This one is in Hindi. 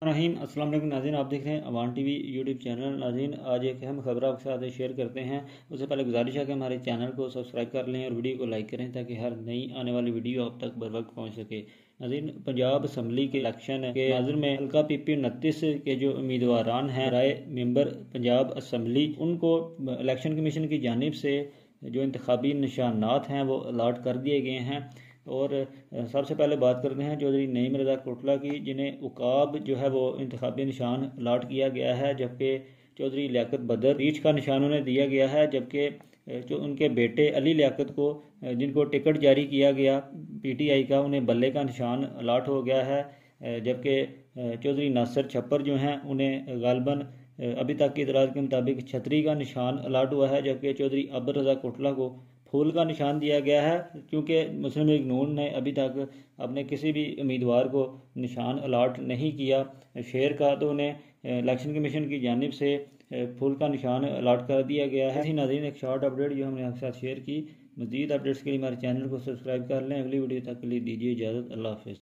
रहीम अस्सलाम वालेकुम नाज़रीन, आप देख रहे हैं अवान टीवी यूट्यूब चैनल। नाज़रीन, आज एक अहम खबर आपके साथ शेयर करते हैं। उससे पहले गुजारिश है कि हमारे चैनल को सब्सक्राइब कर लें और वीडियो को लाइक करें ताकि हर नई आने वाली वीडियो आप तक बर वक्त पहुँच सके। नाज़रीन, पंजाब असम्बली के इलेक्शन के नाज़र में हल्का PP 29 के जो उम्मीदवारान हैं राय मेंबर पंजाब असम्बली, उनको इलेक्शन कमीशन की जानिब से जो इंतखाबी निशानात हैं वो अलाट कर दिए गए हैं। और सबसे पहले बात करते हैं चौधरी नईम रज़ा कोटला की, जिन्हें उकाब जो है वो इंतखाबी निशान अलाट किया गया है, जबकि चौधरी लियाकत बदर रीछ का निशान उन्हें दिया गया है। जबकि जो उनके बेटे अली लियाकत को जिनको टिकट जारी किया गया PTI का, उन्हें बल्ले का निशान अलाट हो गया है। जबकि चौधरी नासिर छप्पर जो हैं उन्हें गालबन अभी तक की इतलात के मुताबिक छतरी का निशान अलाट हुआ है। जबकि चौधरी अब्दुल रज़ा कोटला को फूल का निशान दिया गया है, क्योंकि मुस्लिम लीग नून ने अभी तक अपने किसी भी उम्मीदवार को निशान अलाट नहीं किया शेर का, तो उन्हें इलेक्शन कमीशन की जानिब से फूल का निशान अलाट कर दिया गया है। इसी नाज़रीन, एक शॉर्ट अपडेट जो हमने आपके साथ शेयर की। मज़ीद अपडेट्स के लिए हमारे चैनल को सब्सक्राइब कर लें। अगली वीडियो तक के लिए दीजिए इजाज़त। अल्लाह हाफ़िज़।